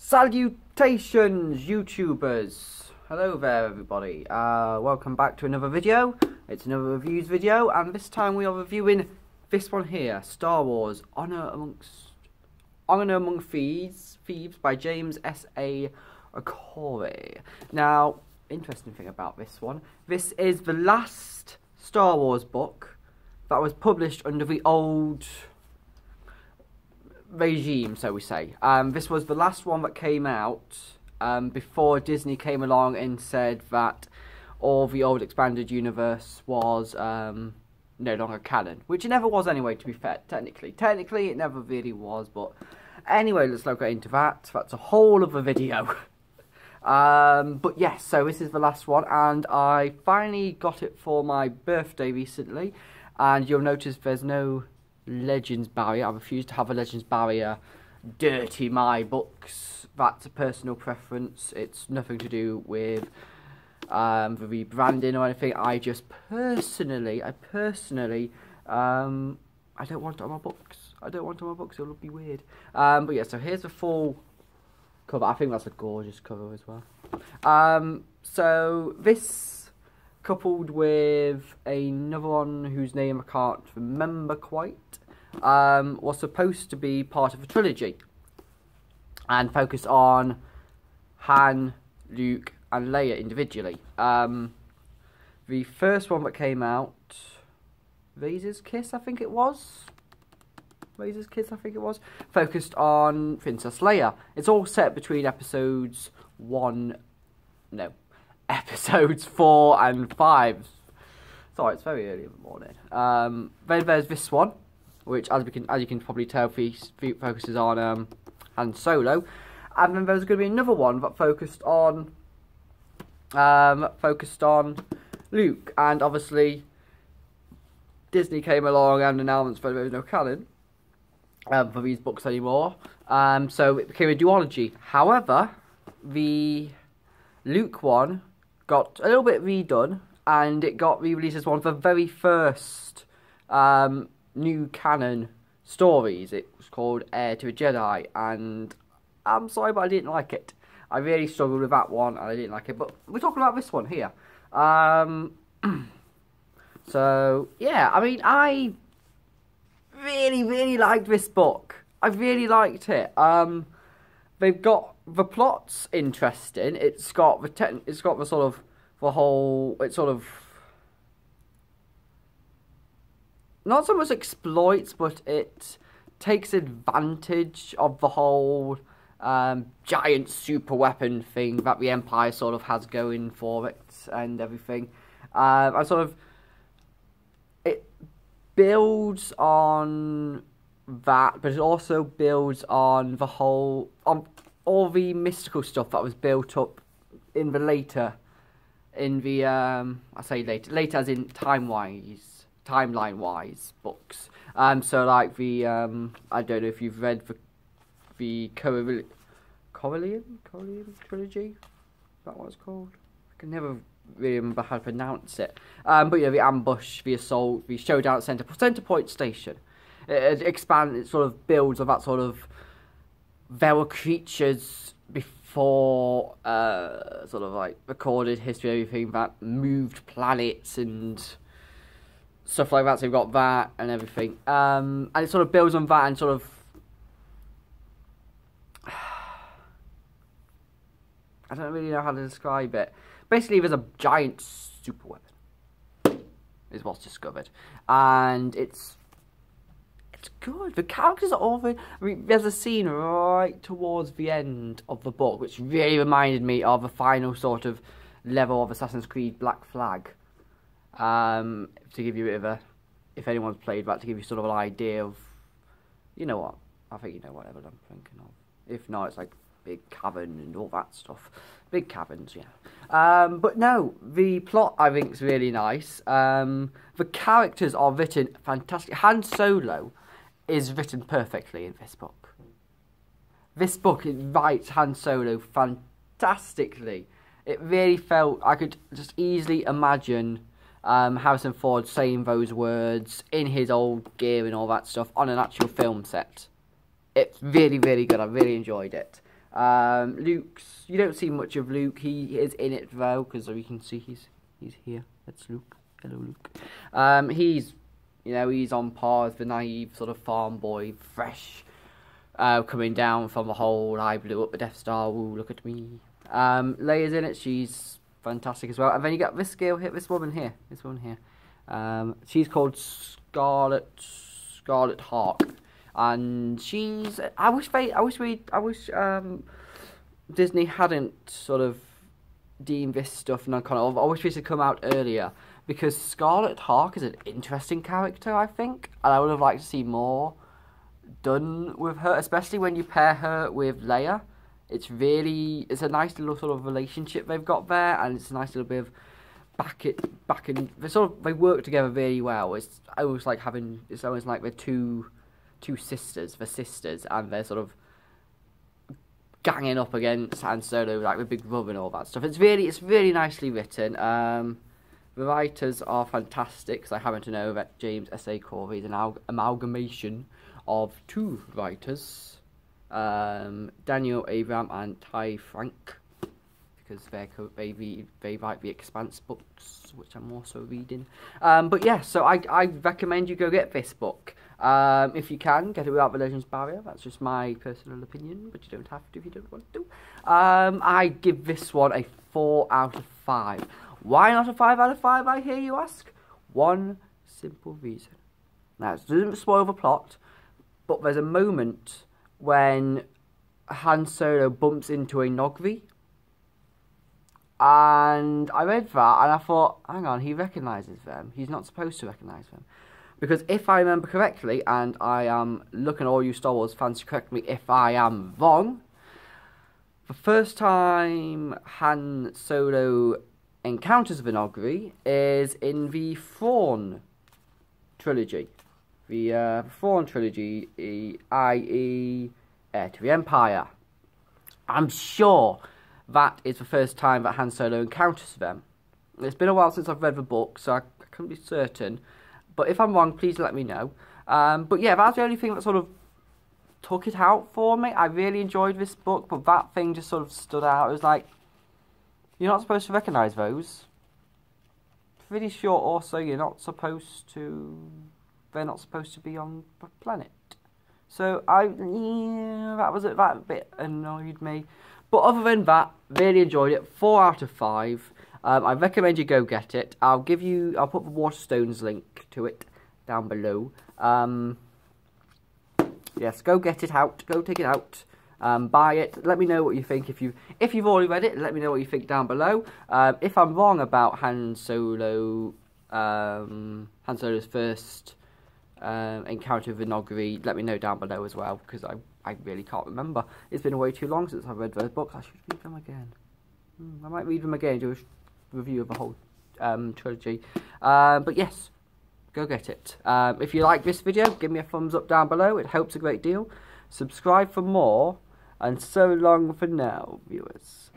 Salutations, YouTubers! Hello there, everybody. Welcome back to another video. It's another reviews video, and this time we are reviewing this one here, Star Wars: Honor Among Thieves by James S.A. Corey. Now, interesting thing about this one, this is the last Star Wars book that was published under the old regime, so we say. This was the last one that came out before Disney came along and said that all the old expanded universe was no longer canon, which it never was anyway, to be fair. Technically it never really was, but anyway, let's not get into that. That's a whole other video. But yes, so this is the last one, and I finally got it for my birthday recently, and you'll notice there's no Legends barrier. I refuse to have a Legends barrier dirty my books. That's a personal preference. It's nothing to do with the rebranding or anything. I just personally, I don't want it on my books. I don't want it on my books. It'll be weird. But yeah, so here's the full cover. I think that's a gorgeous cover as well. So this, coupled with another one whose name I can't remember quite, was supposed to be part of a trilogy and focus on Han, Luke and Leia individually. The first one that came out, Razor's Kiss I think it was, focused on Princess Leia. It's all set between episodes 4 and 5. Sorry, it's very early in the morning. Then there's this one, which, as you can probably tell, focuses on Han Solo, and then there's going to be another one that focused on Luke. And obviously, Disney came along and announced that there was no canon for these books anymore. So it became a duology. However, the Luke one got a little bit redone, and it got re-released as one of the very first new canon stories. It was called Heir to a Jedi, and I'm sorry, but I didn't like it. I really struggled with that one, and I didn't like it. But we're talking about this one here. So yeah, I mean, I really liked this book. I really liked it. They've got the plot's interesting. It's got the sort of the whole. It sort of not so much exploits, but it takes advantage of the whole giant super weapon thing that the Empire sort of has going for it and everything. And sort of it builds on that, but it also builds on the whole, on all the mystical stuff that was built up in the later, in the I say later as in timeline wise books. So like the I don't know if you've read the Corellian trilogy. Is that what it's called? I can never really remember how to pronounce it. But yeah, the ambush, the assault, the showdown at Center Point Station. It expands, it sort of builds on that sort of, there were creatures before sort of like recorded history, everything that moved planets and stuff like that. So you've got that and everything, and it sort of builds on that and sort of, I don't really know how to describe it. Basically, there's a giant super weapon is what's discovered, and it's good. The characters are all very... I mean, there's a scene right towards the end of the book which really reminded me of the final sort of level of Assassin's Creed Black Flag. To give you a bit of a... If anyone's played that, to give you sort of an idea of... You know what? I think you know what level I'm thinking of. If not, it's like big cavern and all that stuff. Big caverns, yeah. But no, the plot I think is really nice. The characters are written fantastic. Han Solo is written perfectly in this book. This book, it writes Han Solo fantastically. It really felt, I could just easily imagine Harrison Ford saying those words in his old gear and all that stuff on an actual film set. It's really good. I really enjoyed it. Luke's, you don't see much of Luke. He is in it though, because you can see he's here. That's Luke. Hello, Luke. He's, you know, he's on par with the naive sort of farm boy, fresh, coming down from the hole. I blew up the Death Star. Woo, look at me. Leia's in it. She's fantastic as well. And then you got this girl here, this woman here. She's called Scarlet Hawk, and she's. I wish Disney hadn't sort of deemed this stuff non-canon. I wish this had come out earlier, because Scarlet Hawk is an interesting character, I think, and I would have liked to see more done with her, especially when you pair her with Leia. It's a nice little sort of relationship they've got there, and it's a nice little bit of back in. They work together really well. It's almost like they're two sisters, and they're sort of ganging up against Han Solo, like with Big Brother and all that stuff. It's really nicely written. The writers are fantastic, because I happen to know that James S.A. Corey is an amalgamation of two writers, Daniel Abraham and Ty Frank, because they write the Expanse books, which I'm also reading. But yeah, so I recommend you go get this book. If you can, get it without the Legends barrier. That's just my personal opinion, but you don't have to if you don't want to. I give this one a 4 out of 5. Why not a 5 out of 5, I hear you ask? One simple reason. Now, it doesn't spoil the plot, but there's a moment when Han Solo bumps into a Nogri, and I read that and I thought, hang on, he recognises them. He's not supposed to recognise them. Because if I remember correctly, and I am looking at all you Star Wars fans to correct me if I am wrong, the first time Han Solo encounters the Nogri is in the Thrawn trilogy. The Thrawn trilogy, i.e. Heir to the Empire. I'm sure that is the first time that Han Solo encounters them. It's been a while since I've read the book, so I couldn't be certain. But if I'm wrong, please let me know. But yeah, that's the only thing that sort of took it out for me. I really enjoyed this book, but that thing just sort of stood out. It was like, you're not supposed to recognise those. Pretty sure also you're not supposed to... They're not supposed to be on the planet. So, that bit annoyed me. But other than that, really enjoyed it. 4 out of 5. I recommend you go get it. I'll put the Waterstones link to it down below. Yes, go get it out. Go take it out. Buy it. Let me know what you think. If you've already read it, let me know what you think down below. If I'm wrong about Han Solo's first encounter with Nogri, let me know down below as well, because I really can't remember. It's been way too long since I've read those books. I should read them again. I might read them again, do a review of the whole trilogy. But yes, go get it. If you like this video, give me a thumbs up down below. It helps a great deal. Subscribe for more, and so long for now, viewers.